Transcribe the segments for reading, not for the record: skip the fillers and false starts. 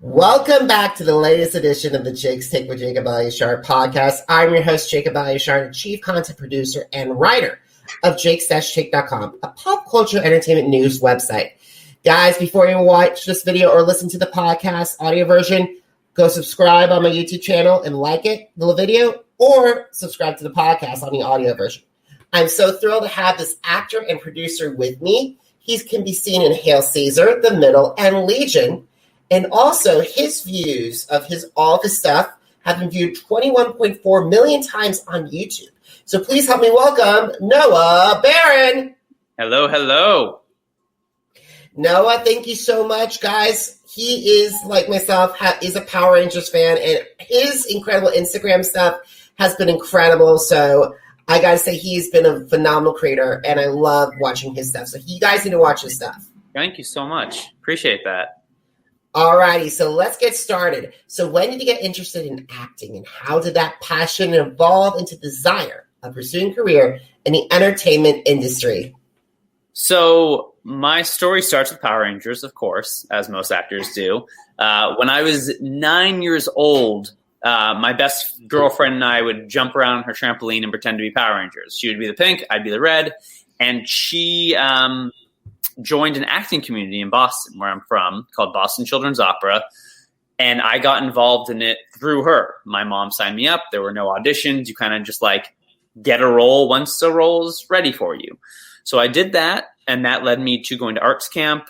Welcome back to the latest edition of the Jake's Take with Jacob Elyachar Podcast. I'm your host, Jacob Elyachar, Chief Content Producer and writer of jakes-take.com, a pop culture entertainment news website. Guys, before you watch this video or listen to the podcast audio version, go subscribe on my YouTube channel and like it, the video, or subscribe to the podcast on the audio version. I'm so thrilled to have this actor and producer with me. He can be seen in Hail Caesar, The Middle, and Legion. And also, his views of all of his stuff have been viewed 21.4 million times on YouTube. So please help me welcome Noah Barron. Hello, hello. Noah, thank you so much, guys. He is, like myself, is a Power Rangers fan, and his incredible Instagram stuff has been incredible. So I got to say, he's been a phenomenal creator, and I love watching his stuff. So you guys need to watch his stuff. Thank you so much. Appreciate that. Alrighty, so let's get started. So when did you get interested in acting, and how did that passion evolve into desire of pursuing a career in the entertainment industry? So my story starts with Power Rangers, of course, as most actors do. When I was 9 years old, my best girlfriend and I would jump around on her trampoline and pretend to be Power Rangers. She would be the pink, I'd be the red, and she joined an acting community in Boston, where I'm from, called Boston Children's Opera, and I got involved in it through her. My mom signed me up. There were no auditions. You kind of just get a role once the role is ready for you. So I did that, and that led me to going to arts camp,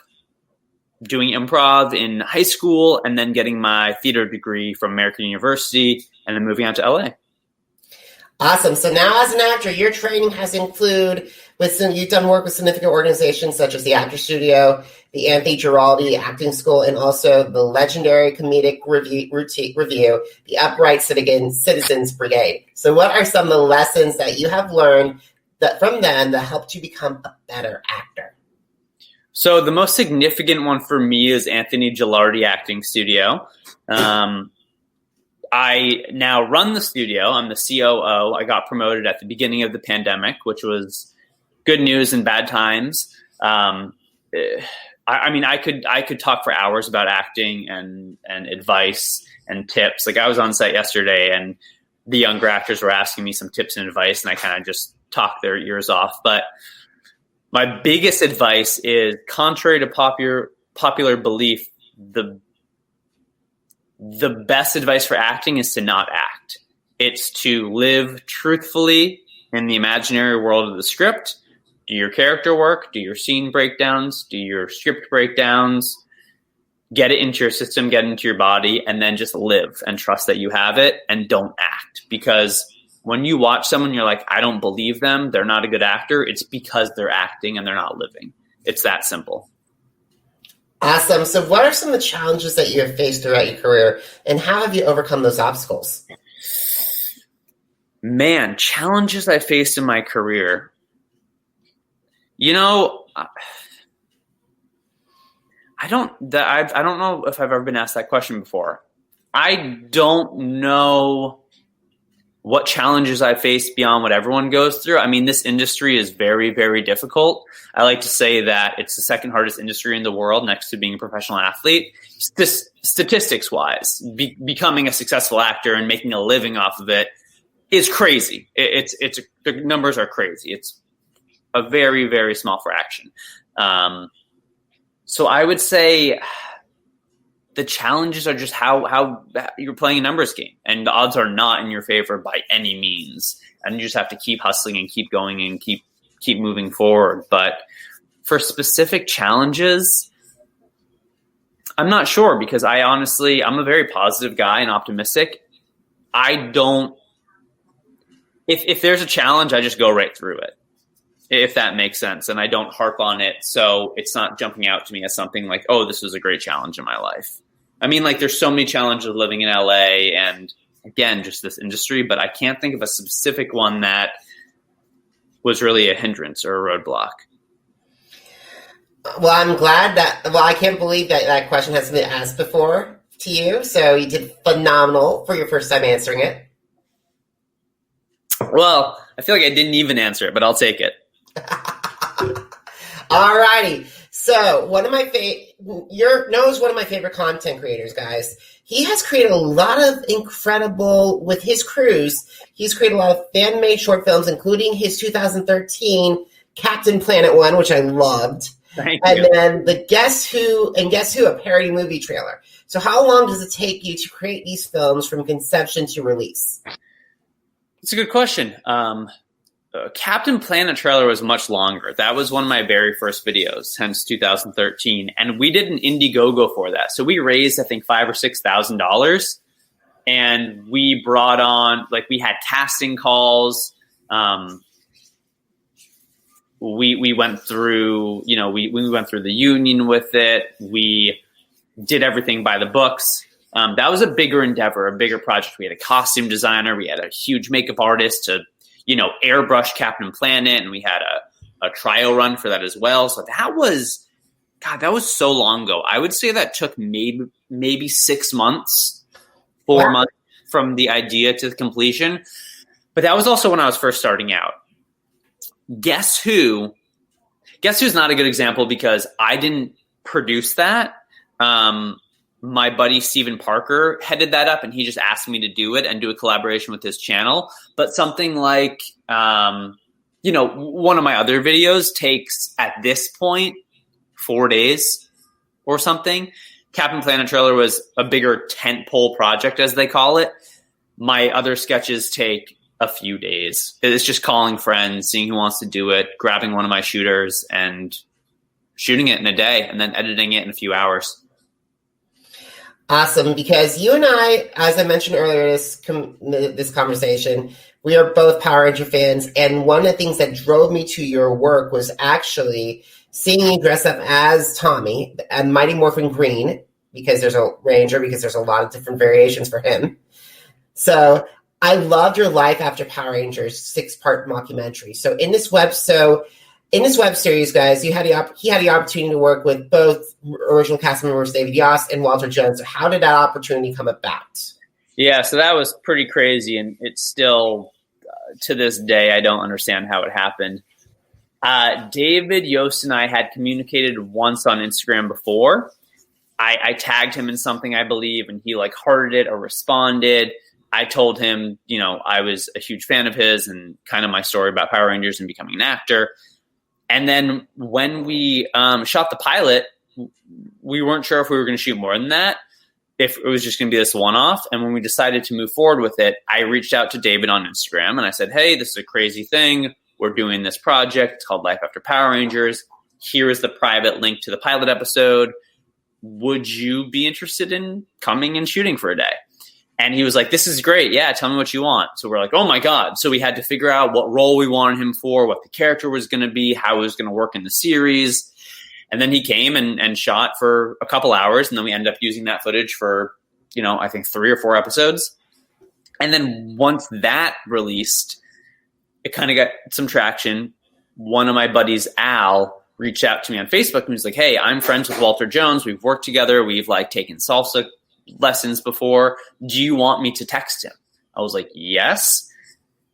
doing improv in high school, and then getting my theater degree from American University, and then moving out to LA. Awesome. So now as an actor, your training has included you've done work with significant organizations such as the Acting Studio, the Anthony Gilardi Acting School, and also the legendary comedic review, the Upright Citizens Brigade. So what are some of the lessons that you have learned from them that helped you become a better actor? So the most significant one for me is Anthony Gilardi Acting Studio. I now run the studio. I'm the COO. I got promoted at the beginning of the pandemic, which was good news and bad times. I could talk for hours about acting and advice and tips. I was on set yesterday, and the younger actors were asking me some tips and advice, and I kind of just talked their ears off. But my biggest advice is, contrary to popular belief, the best advice for acting is to not act. It's to live truthfully in the imaginary world of the script. Do your character work, do your scene breakdowns, do your script breakdowns, get it into your system, get it into your body, and then just live and trust that you have it, and don't act. Because when you watch someone, you're like, I don't believe them, they're not a good actor. It's because they're acting and they're not living. It's that simple. Awesome. So what are some of the challenges that you have faced throughout your career, and how have you overcome those obstacles? Man, challenges I faced in my career. I don't know if I've ever been asked that question before. I don't know what challenges I faced beyond what everyone goes through. I mean, this industry is very, very difficult. I like to say that it's the second hardest industry in the world, next to being a professional athlete. Statistics-wise, becoming a successful actor and making a living off of it is crazy. The numbers are crazy. It's a very, very small fraction. So I would say the challenges are just how you're playing a numbers game, and the odds are not in your favor by any means. And you just have to keep hustling and keep going and keep moving forward. But for specific challenges, I'm not sure, because I'm a very positive guy and optimistic. If there's a challenge, I just go right through it, if that makes sense. And I don't harp on it. So it's not jumping out to me as something like, oh, this was a great challenge in my life. I mean, there's so many challenges of living in LA and, again, just this industry, but I can't think of a specific one that was really a hindrance or a roadblock. Well, I'm glad I can't believe that question hasn't been asked before to you. So you did phenomenal for your first time answering it. Well, I feel like I didn't even answer it, but I'll take it. All righty. So one of my Noah's one of my favorite content creators, guys. He has created a lot of incredible, with his crews, he's created a lot of fan-made short films, including his 2013 Captain Planet one, which I loved. Thank and you. then the Guess Who, a parody movie trailer. So how long does it take you to create these films from conception to release? It's a good question. Captain Planet trailer was much longer. That was one of my very first videos, hence 2013, and we did an Indiegogo for that. So we raised, I think, $5,000 or $6,000, and we brought on, like, we had casting calls. We went through, we went through the union with it. We did everything by the books. That was a bigger endeavor, a bigger project. We had a costume designer. We had a huge makeup artist to, airbrush Captain Planet, and we had a trial run for that as well. So that was so long ago. I would say that took maybe 6 months, 4 months from the idea to the completion. But that was also when I was first starting out. Guess Who's not a good example because I didn't produce that. My buddy Steven Parker headed that up, and he just asked me to do it and do a collaboration with his channel. But something like, one of my other videos takes, at this point, 4 days or something. Captain Planet trailer was a bigger tentpole project, as they call it. My other sketches take a few days. It's just calling friends, seeing who wants to do it, grabbing one of my shooters, and shooting it in a day, and then editing it in a few hours. Awesome, because you and I, as I mentioned earlier in this conversation, we are both Power Ranger fans, and one of the things that drove me to your work was actually seeing you dress up as Tommy, a Mighty Morphin Green, because there's a Ranger, because there's a lot of different variations for him. So I loved your Life After Power Rangers 6-part mockumentary. So in this web series, guys, he had the opportunity to work with both original cast members David Yost and Walter Jones. So how did that opportunity come about? Yeah, so that was pretty crazy, and it's still, to this day, I don't understand how it happened. David Yost and I had communicated once on Instagram before. I tagged him in something, I believe, and he hearted it or responded. I told him, I was a huge fan of his and kind of my story about Power Rangers and becoming an actor. And then when we shot the pilot, we weren't sure if we were going to shoot more than that, if it was just going to be this one-off. And when we decided to move forward with it, I reached out to David on Instagram and I said, hey, this is a crazy thing. We're doing this project. It's called Life After Power Rangers. Here is the private link to the pilot episode. Would you be interested in coming and shooting for a day? And he was like, this is great. Yeah, tell me what you want. So we're like, oh my God. So we had to figure out what role we wanted him for, what the character was going to be, how it was going to work in the series. And then he came and shot for a couple hours. And then we ended up using that footage for, I think 3 or 4 episodes. And then once that released, it kind of got some traction. One of my buddies, Al, reached out to me on Facebook and was like, hey, I'm friends with Walter Jones. We've worked together. We've taken salsa lessons before. Do you want me to text him? I was like, yes.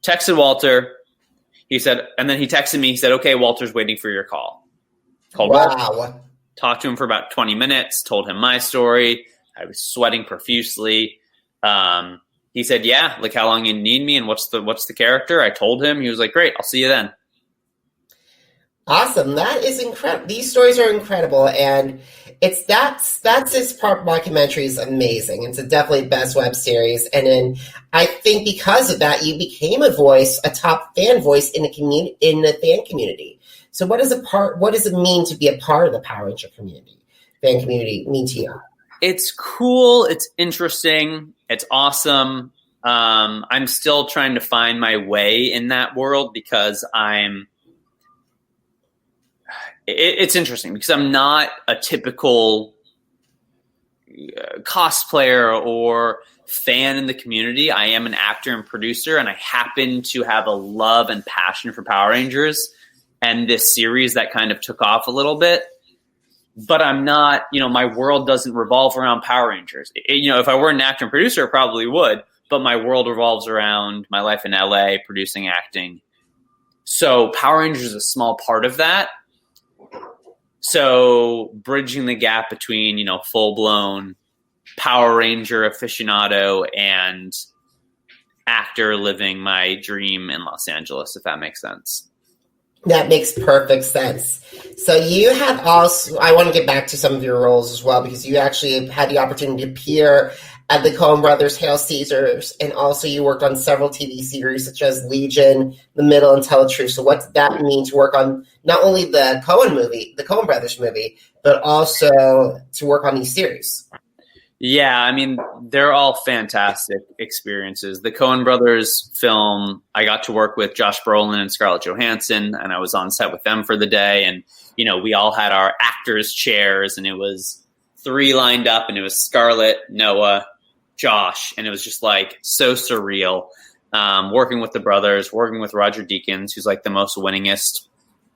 Texted Walter. He said, and then he texted me. He said, okay, Walter's waiting for your call. Called Walter. Talked to him for about 20 minutes. Told him my story. I was sweating profusely. He said, yeah, how long you need me and what's the character? I told him. He was like, great, I'll see you then. Awesome. That is incredible. These stories are incredible, and that's this part documentary is amazing. It's definitely best web series, and then I think because of that, you became a top fan voice in the fan community. So what does it mean to be a part of the Power Ranger fan community mean to you? It's cool. It's interesting. It's awesome. I'm still trying to find my way in that world because it's interesting because I'm not a typical cosplayer or fan in the community. I am an actor and producer, and I happen to have a love and passion for Power Rangers and this series that kind of took off a little bit. But I'm not, my world doesn't revolve around Power Rangers. If I were an actor and producer, it probably would. But my world revolves around my life in LA, producing, acting. So Power Rangers is a small part of that. So bridging the gap between, full-blown Power Ranger aficionado and actor living my dream in Los Angeles, if that makes sense. That makes perfect sense. So you have also, I want to get back to some of your roles as well, because you actually had the opportunity to appear at the Coen Brothers' Hail Caesars, and also you worked on several TV series such as Legion, The Middle, and Tell the Truth. So what did that mean to work on not only the Coen Brothers movie, but also to work on these series? Yeah, I mean, they're all fantastic experiences. The Coen Brothers film, I got to work with Josh Brolin and Scarlett Johansson, and I was on set with them for the day. And, we all had our actors' chairs, and it was 3 lined up, and it was Scarlett, Noah, Josh, and it was just like so surreal. Working with the brothers, working with Roger Deakins, who's like the most winningest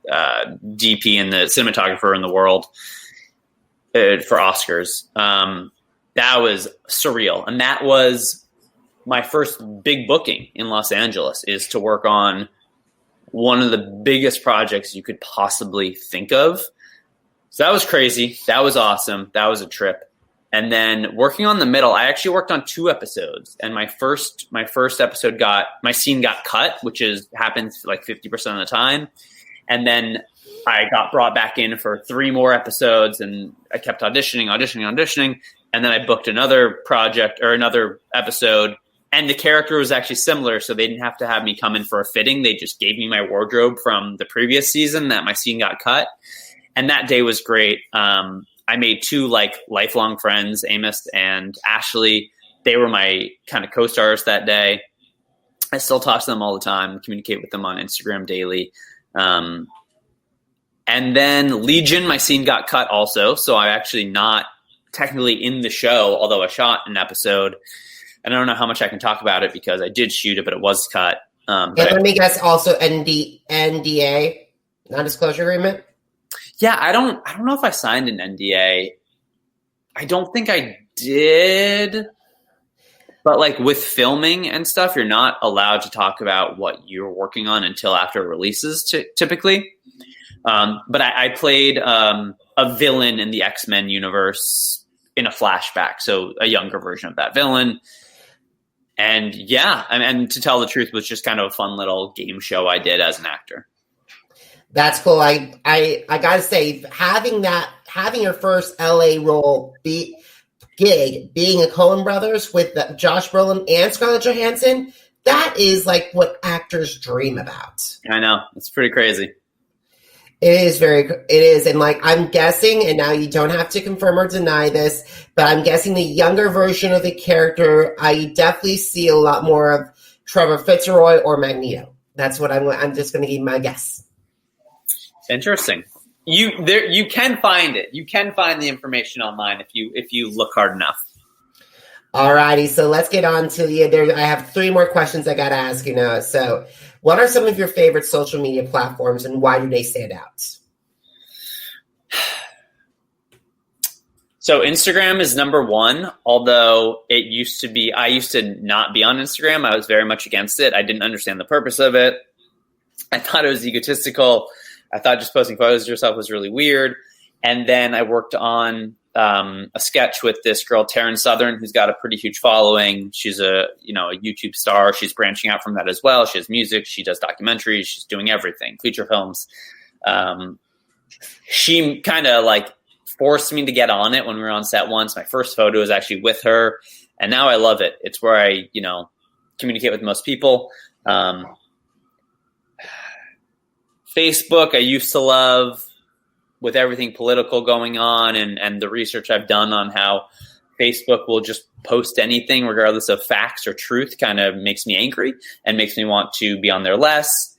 DP and the cinematographer in the world for Oscars. That was surreal. And that was my first big booking in Los Angeles, is to work on one of the biggest projects you could possibly think of. So that was crazy. That was awesome. That was a trip. And then working on The Middle, I actually worked on 2 episodes. And my first episode my scene got cut, which happens like 50% of the time. And then I got brought back in for 3 more episodes, and I kept auditioning. And then I booked another project or another episode, and the character was actually similar, so they didn't have to have me come in for a fitting. They just gave me my wardrobe from the previous season that my scene got cut. And that day was great. I made 2 lifelong friends, Amos and Ashley. They were my kind of co-stars that day. I still talk to them all the time, communicate with them on Instagram daily. And then Legion, my scene got cut also, so I'm actually not technically in the show, although I shot an episode. And I don't know how much I can talk about it because I did shoot it, but it was cut. And let me guess, also NDA, non-disclosure agreement? Yeah, I don't know if I signed an NDA. I don't think I did. But with filming and stuff, you're not allowed to talk about what you're working on until after releases, typically. But I played a villain in the X-Men universe in a flashback, so a younger version of that villain. And yeah, and to tell the truth, was just kind of a fun little game show I did as an actor. That's cool. I gotta say, having your first LA role gig, being a Coen Brothers with Josh Brolin and Scarlett Johansson, that is like what actors dream about. I know, it's pretty crazy. It is. And I'm guessing, and now you don't have to confirm or deny this, but I'm guessing the younger version of the character, I definitely see a lot more of Trevor Fitzroy or Magneto. That's what I'm just going to give my guess. Interesting. You can find it. You can find the information online if you look hard enough. Alrighty, so let's get on to I have 3 more questions I got to ask you now. So, what are some of your favorite social media platforms, and why do they stand out? So Instagram is number 1, although I used to not be on Instagram. I was very much against it. I didn't understand the purpose of it. I thought it was egotistical. I thought just posting photos of yourself was really weird. And then I worked on a sketch with this girl, Taryn Southern, who's got a pretty huge following. She's a YouTube star. She's branching out from that as well. She has music. She does documentaries. She's doing everything, feature films. She kind of forced me to get on it when we were on set once. My first photo was actually with her, and now I love it. It's where I, communicate with most people. Facebook, I used to love, with everything political going on and the research I've done on how Facebook will just post anything regardless of facts or truth, kind of makes me angry and makes me want to be on there less.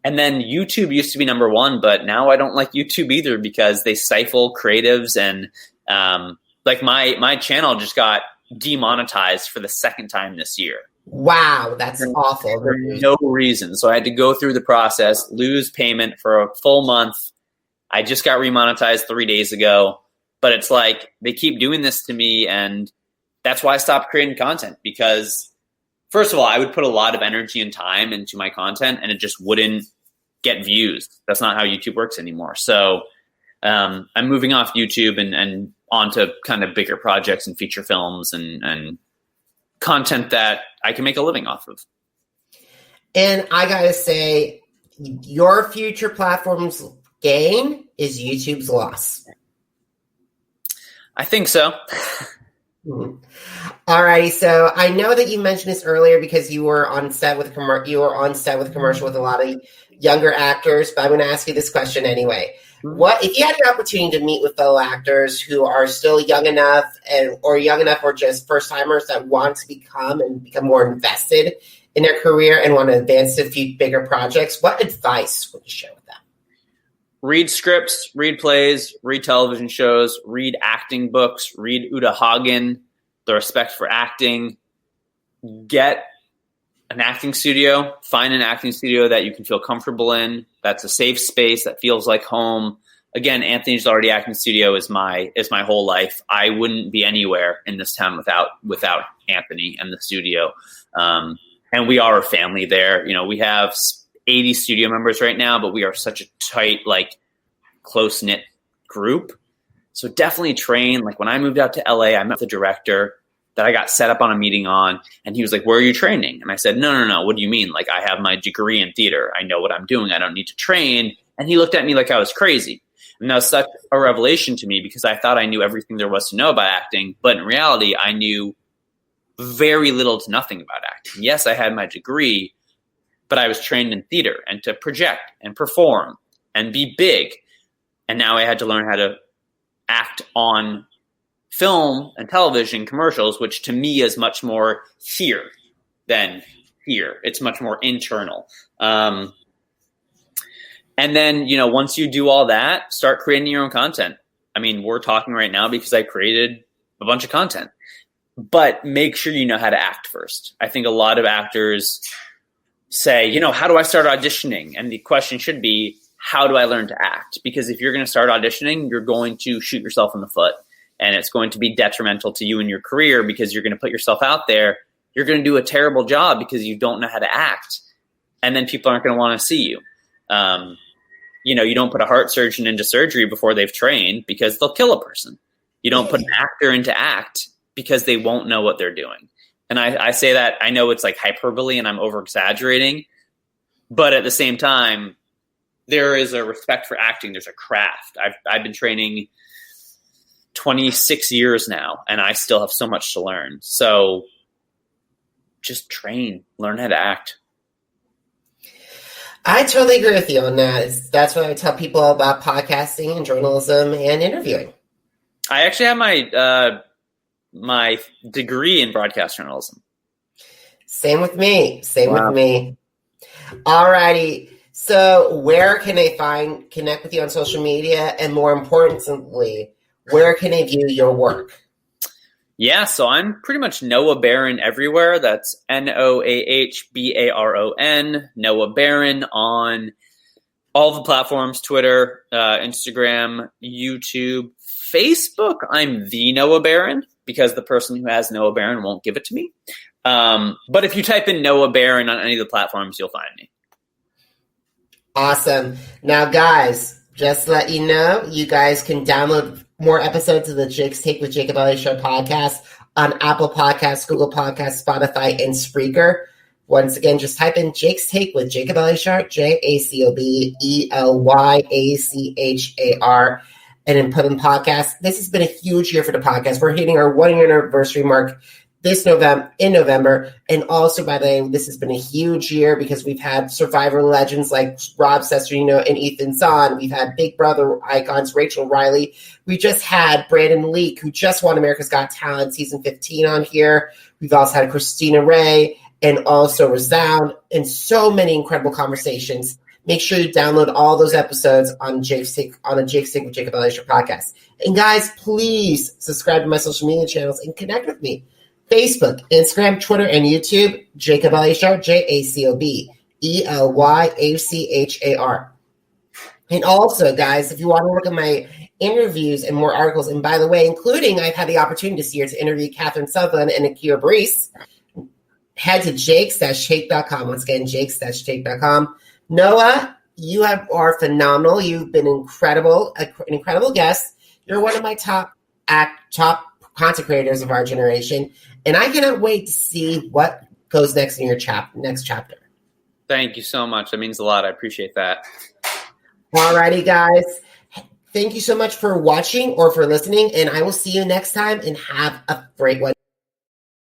And then YouTube used to be number 1, but now I don't like YouTube either because they stifle creatives, and my channel just got demonetized for the 2nd time this year. Wow, that's awful. For no reason. So I had to go through the process, lose payment for a full month. I just got remonetized 3 days ago, but it's they keep doing this to me, and that's why I stopped creating content, because first of all, I would put a lot of energy and time into my content and it just wouldn't get views. That's not how YouTube works anymore. So I'm moving off YouTube and onto kind of bigger projects and feature films and content that I can make a living off of. And I gotta say, your future platform's gain is YouTube's loss. I think so. All righty. So I know that you mentioned this earlier because you were on set with commercial with a lot of younger actors, but I'm going to ask you this question anyway. What if you had an opportunity to meet with fellow actors who are still young enough or just first timers that want to become more invested in their career and want to advance to a few bigger projects? What advice would you share with them? Read scripts, read plays, read television shows, read acting books, read Uta Hagen, The Respect for Acting. Get an acting studio. Find an acting studio that you can feel comfortable in. That's a safe space that feels like home. Again, Anthony Gilardi Acting Studio is my whole life. I wouldn't be anywhere in this town without Anthony and the studio. And we are a family there. You know, we have 80 studio members right now, but we are such a tight, close-knit group. So definitely train. Like when I moved out to LA, I met the director that I got set up on a meeting on, and he was like, "Where are you training?" And I said, No. What do you mean? Like, I have my degree in theater. I know what I'm doing. I don't need to train. And he looked at me like I was crazy. And that was such a revelation to me because I thought I knew everything there was to know about acting. But in reality, I knew very little to nothing about acting. Yes, I had my degree, but I was trained in theater and to project and perform and be big. And now I had to learn how to act on film and television commercials, which to me is much more here than here. It's much more internal. And then, once you do all that, start creating your own content. I mean, we're talking right now because I created a bunch of content, but make sure you know how to act first. I think a lot of actors say, how do I start auditioning? And the question should be, how do I learn to act? Because if you're going to start auditioning, you're going to shoot yourself in the foot. And it's going to be detrimental to you and your career because you're going to put yourself out there. You're going to do a terrible job because you don't know how to act. And then people aren't going to want to see you. You don't put a heart surgeon into surgery before they've trained because they'll kill a person. You don't put an actor into act because they won't know what they're doing. And I say that, I know it's like hyperbole and I'm over exaggerating, but at the same time, there is a respect for acting. There's a craft. I've been training 26 years now, and I still have so much to learn. So just train, learn how to act. I totally agree with you on that. That's what I tell people about podcasting and journalism and interviewing. I actually have my degree in broadcast journalism. Same with me. With me. All righty. So where can they connect with you on social media? And more importantly, where can they view your work? Yeah, so I'm pretty much Noah Baron everywhere. That's NOAHBARON, Noah Baron on all the platforms, Twitter, Instagram, YouTube, Facebook. I'm the Noah Baron because the person who has Noah Baron won't give it to me. But if you type in Noah Baron on any of the platforms, you'll find me. Awesome. Now, guys, just to let you know, you guys can download more episodes of the Jake's Take with Jacob Elyachar podcast on Apple Podcasts, Google Podcasts, Spotify, and Spreaker. Once again, just type in Jake's Take with Jacob Elyachar, JACOBELYACHAR, and then put in podcast. This has been a huge year for the podcast. We're hitting our 1 year anniversary mark in November. And also, by the way, this has been a huge year because we've had Survivor legends like Rob Cesternino and Ethan Zahn. We've had Big Brother icons, Rachel Riley. We just had Brandon Leak, who just won America's Got Talent season 15 on here. We've also had Christina Ray and also Resound and so many incredible conversations. Make sure you download all those episodes on the Jake's Take with Jacob Elyachar podcast. And guys, please subscribe to my social media channels and connect with me. Facebook, Instagram, Twitter, and YouTube, Jacob Elyachar, JACOBELYACHAR. And also, guys, if you want to look at my interviews and more articles, and by the way, including I've had the opportunity this year to interview Catherine Sutherland and Akira Brees, head to jakes-take.com. Once again, jakes-take.com. Noah, you are phenomenal. You've been incredible, an incredible guest. You're one of my top content creators of our generation, and I cannot wait to see what goes next in your next chapter. Thank you so much. That means a lot. I appreciate that. Alrighty, guys. Thank you so much for watching or for listening, and I will see you next time, and have a great one.